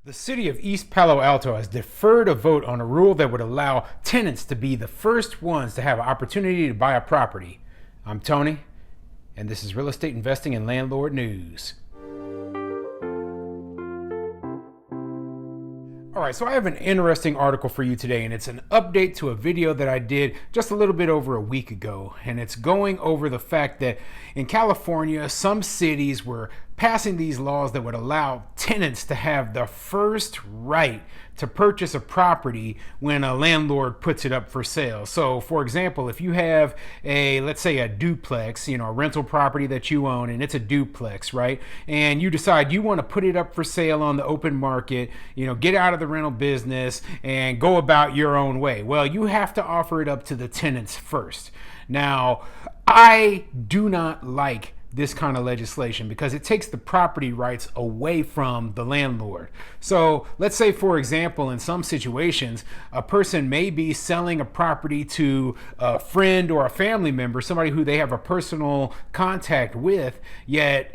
The city of East Palo Alto has deferred a vote on a rule that would allow tenants to be the first ones to have an opportunity to buy a property. I'm Tony, and this is Real Estate Investing and Landlord News. All right, so I have an interesting article for you today, and it's an update to a video that I did just a little bit over a week ago. And it's going over the fact that in California, some cities were passing these laws that would allow tenants to have the first right to purchase a property when a landlord puts it up for sale. So, for example, if you have let's say a duplex, a rental property that you own, and it's a duplex, right? And you decide you want to put it up for sale on the open market, get out of the rental business and go about your own way. Well, you have to offer it up to the tenants first. Now, I do not like this kind of legislation because it takes the property rights away from the landlord. So let's say, for example, in some situations, a person may be selling a property to a friend or a family member, somebody who they have a personal contact with, yet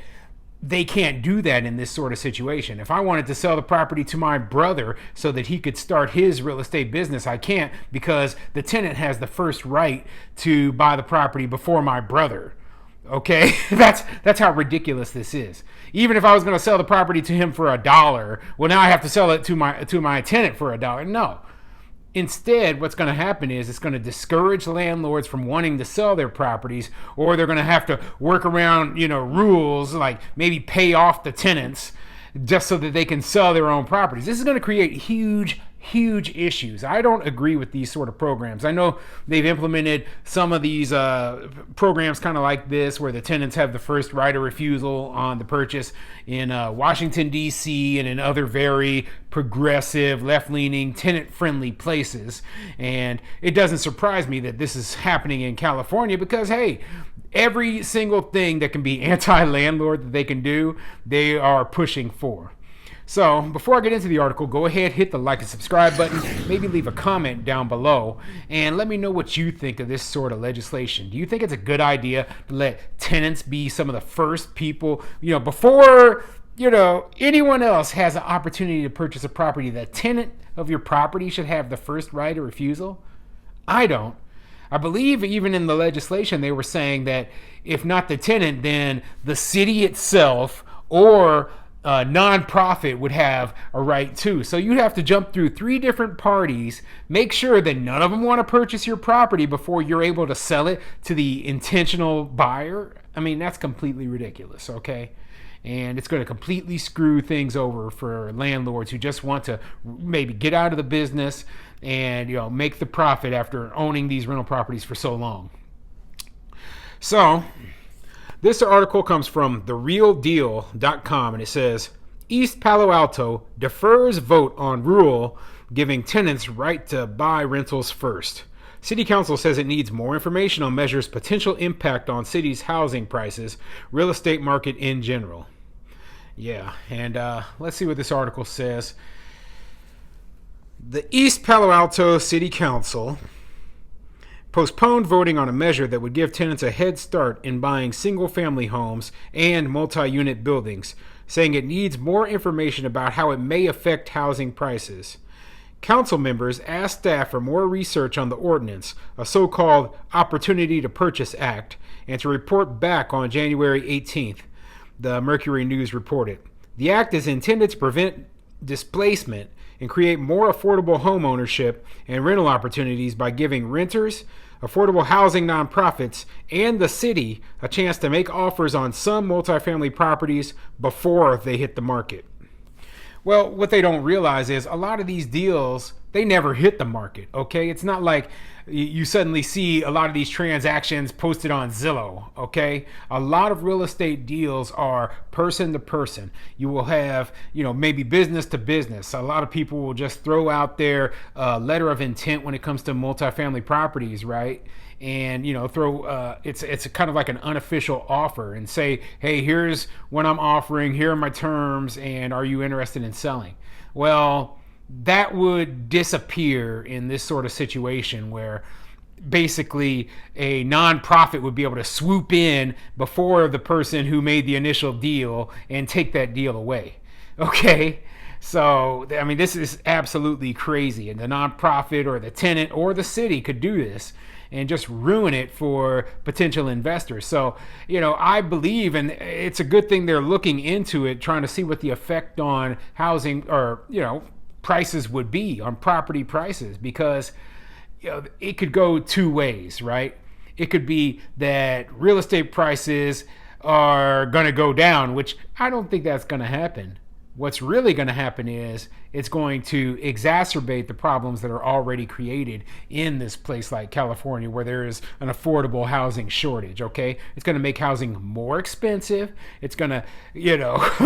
they can't do that in this sort of situation. If I wanted to sell the property to my brother so that he could start his real estate business, I can't because the tenant has the first right to buy the property before my brother. Okay, that's how ridiculous this is. Even if I was going to sell the property to him for $1, well, now I have to sell it to my tenant for $1. No. Instead, what's going to happen is it's going to discourage landlords from wanting to sell their properties, or they're going to have to work around, rules like maybe pay off the tenants just so that they can sell their own properties. This is going to create huge issues. I don't agree with these sort of programs. I know they've implemented some of these programs kind of like this where the tenants have the first right of refusal on the purchase in Washington, D.C. and in other very progressive, left-leaning, tenant-friendly places. And it doesn't surprise me that this is happening in California because, hey, every single thing that can be anti-landlord that they can do, they are pushing for. So before I get into the article, go ahead, hit the like and subscribe button, maybe leave a comment down below, and let me know what you think of this sort of legislation. Do you think it's a good idea to let tenants be some of the first people, before, anyone else has an opportunity to purchase a property, the tenant of your property should have the first right of refusal? I don't. I believe even in the legislation they were saying that if not the tenant, then the city itself or a nonprofit would have a right too. So you'd have to jump through 3 different parties, make sure that none of them want to purchase your property before you're able to sell it to the intentional buyer. I mean, that's completely ridiculous, okay? And it's going to completely screw things over for landlords who just want to maybe get out of the business and make the profit after owning these rental properties for so long. So this article comes from therealdeal.com, and it says, East Palo Alto defers vote on rule giving tenants right to buy rentals first. City Council says it needs more information on measures' potential impact on city's housing prices, real estate market in general. Yeah, and let's see what this article says. The East Palo Alto City Council postponed voting on a measure that would give tenants a head start in buying single-family homes and multi-unit buildings, saying it needs more information about how it may affect housing prices. Council members asked staff for more research on the ordinance, a so-called Opportunity to Purchase Act, and to report back on January 18th, the Mercury News reported. The act is intended to prevent displacement and create more affordable home ownership and rental opportunities by giving renters, affordable housing nonprofits, and the city a chance to make offers on some multifamily properties before they hit the market. Well, what they don't realize is a lot of these deals, they never hit the market, okay? It's not like you suddenly see a lot of these transactions posted on Zillow, okay? A lot of real estate deals are person to person. You will have, maybe business to business. A lot of people will just throw out their letter of intent when it comes to multifamily properties, right? And throw it's kind of like an unofficial offer and say, hey, here's what I'm offering, here are my terms, and are you interested in selling? Well, that would disappear in this sort of situation where basically a nonprofit would be able to swoop in before the person who made the initial deal and take that deal away. Okay. So, I mean, this is absolutely crazy. And the nonprofit or the tenant or the city could do this and just ruin it for potential investors. So, I believe, and it's a good thing they're looking into it, trying to see what the effect on housing or, prices would be on property prices, because it could go two ways, right? It could be that real estate prices are going to go down, which I don't think that's going to happen. What's really going to happen is it's going to exacerbate the problems that are already created in this place like California, where there is an affordable housing shortage. Okay, it's going to make housing more expensive. It's going to,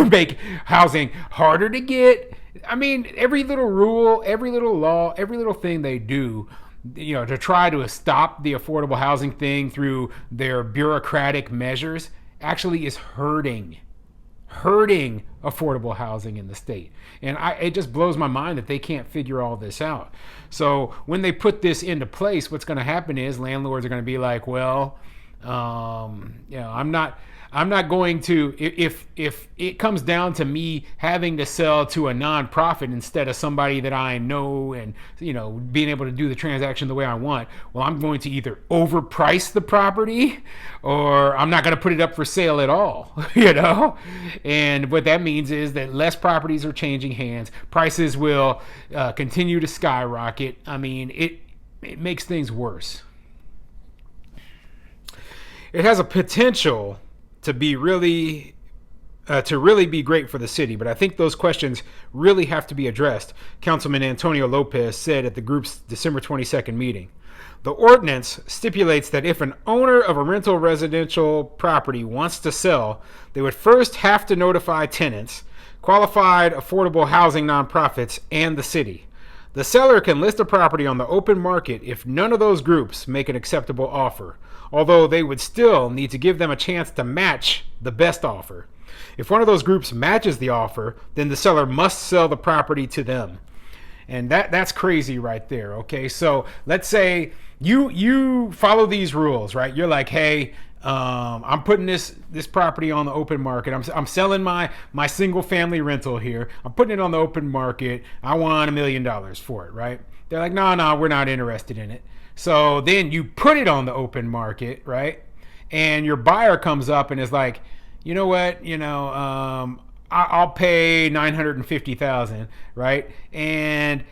make housing harder to get. I mean, every little rule, every little law, every little thing they do, to try to stop the affordable housing thing through their bureaucratic measures, actually is hurting affordable housing in the state. And it just blows my mind that they can't figure all this out. So when they put this into place, what's going to happen is landlords are going to be like, well, I'm not going to, if it comes down to me having to sell to a nonprofit instead of somebody that I know and, being able to do the transaction the way I want, well, I'm going to either overprice the property or I'm not going to put it up for sale at all, And what that means is that less properties are changing hands. Prices will continue to skyrocket. I mean, it makes things worse. It has a potential to be really be great for the city, but I think those questions really have to be addressed, Councilman Antonio Lopez said at the group's December 22nd meeting. The ordinance stipulates that if an owner of a rental residential property wants to sell, they would first have to notify tenants, qualified affordable housing nonprofits, and the city. The seller can list a property on the open market if none of those groups make an acceptable offer, although they would still need to give them a chance to match the best offer. If one of those groups matches the offer, then the seller must sell the property to them. And that's crazy right there, okay? So let's say you follow these rules, right? You're like, hey, I'm putting this property on the open market. I'm selling my single family rental here. I'm putting it on the open market. I want $1 million for it, right? They're like, no, we're not interested in it. So then you put it on the open market, right? And your buyer comes up and is like, you know what, I'll pay $950,000, right? And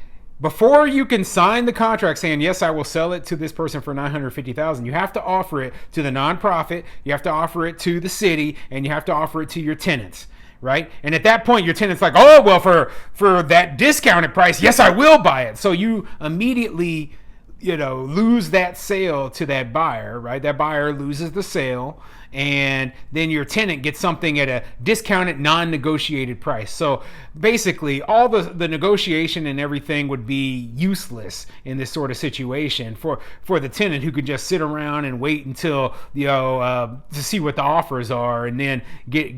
before you can sign the contract saying, yes, I will sell it to this person for $950,000, you have to offer it to the nonprofit, you have to offer it to the city, and you have to offer it to your tenants, right? And at that point, your tenant's like, oh, well, for that discounted price, yes, I will buy it. So you immediately, lose that sale to that buyer, right? That buyer loses the sale, and then your tenant gets something at a discounted, non-negotiated price. So basically, all the negotiation and everything would be useless in this sort of situation for the tenant, who could just sit around and wait until, to see what the offers are, and then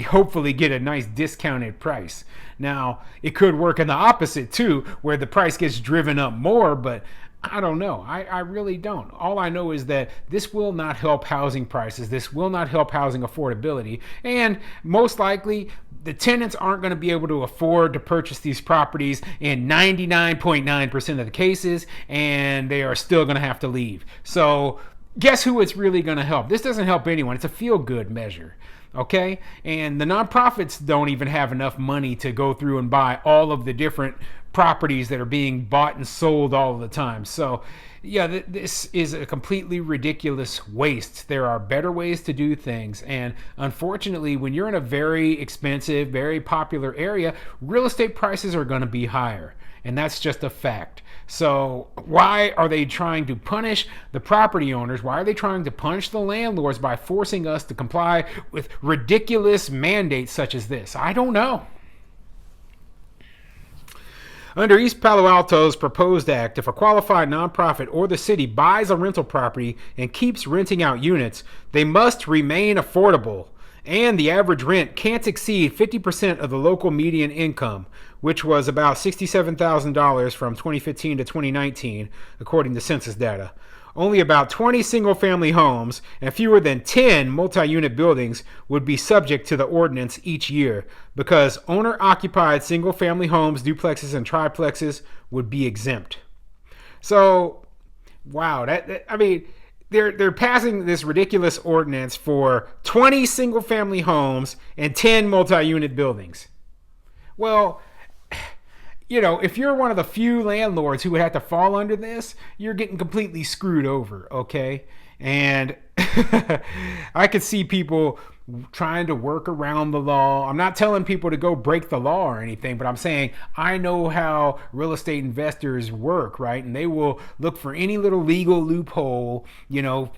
hopefully get a nice discounted price. Now, it could work in the opposite too, where the price gets driven up more, but I don't know. I really don't. All I know is that this will not help housing prices. This will not help housing affordability. And most likely, the tenants aren't going to be able to afford to purchase these properties in 99.9% of the cases, and they are still going to have to leave. So guess who it's really going to help? This doesn't help anyone. It's a feel-good measure. Okay? And the nonprofits don't even have enough money to go through and buy all of the different properties that are being bought and sold all the time. So yeah, this is a completely ridiculous waste. There are better ways to do things. And unfortunately, when you're in a very expensive, very popular area, real estate prices are going to be higher. And that's just a fact. So why are they trying to punish the property owners? Why are they trying to punish the landlords by forcing us to comply with ridiculous mandates such as this? I don't know. Under East Palo Alto's proposed act, if a qualified nonprofit or the city buys a rental property and keeps renting out units, they must remain affordable, and the average rent can't exceed 50% of the local median income, which was about $67,000 from 2015 to 2019, according to census data. only about 20 single-family homes and fewer than 10 multi-unit buildings would be subject to the ordinance each year because owner-occupied single-family homes, duplexes, and triplexes would be exempt. So, wow, I mean, they're passing this ridiculous ordinance for 20 single-family homes and 10 multi-unit buildings. Well, if you're one of the few landlords who would have to fall under this, you're getting completely screwed over, okay? And I could see people trying to work around the law. I'm not telling people to go break the law or anything, but I'm saying I know how real estate investors work, right? And they will look for any little legal loophole,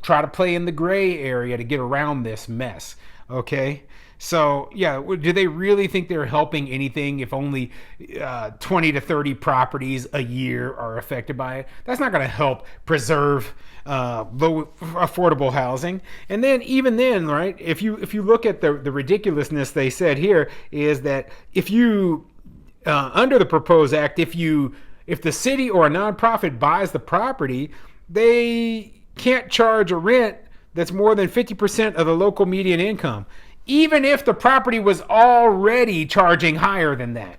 try to play in the gray area to get around this mess, okay? So, yeah, do they really think they're helping anything if only 20 to 30 properties a year are affected by it? That's not going to help preserve low affordable housing. And then even then, right, if you look at the ridiculousness they said here is that if you, under the proposed act, if the city or a nonprofit buys the property, they can't charge a rent that's more than 50% of the local median income, even if the property was already charging higher than that.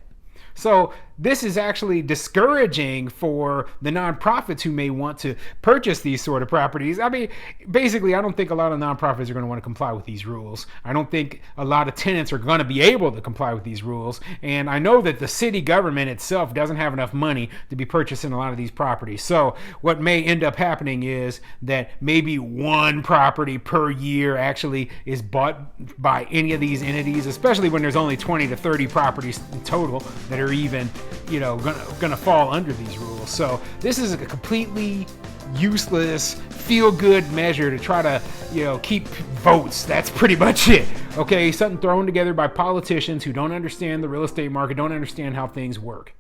So this is actually discouraging for the nonprofits who may want to purchase these sort of properties. I mean, basically, I don't think a lot of nonprofits are going to want to comply with these rules. I don't think a lot of tenants are going to be able to comply with these rules. And I know that the city government itself doesn't have enough money to be purchasing a lot of these properties. So what may end up happening is that maybe one property per year actually is bought by any of these entities, especially when there's only 20 to 30 properties in total that are even gonna fall under these rules. So this is a completely useless feel-good measure to try to keep votes. That's pretty much it. Okay, something thrown together by politicians who don't understand the real estate market, don't understand how things work.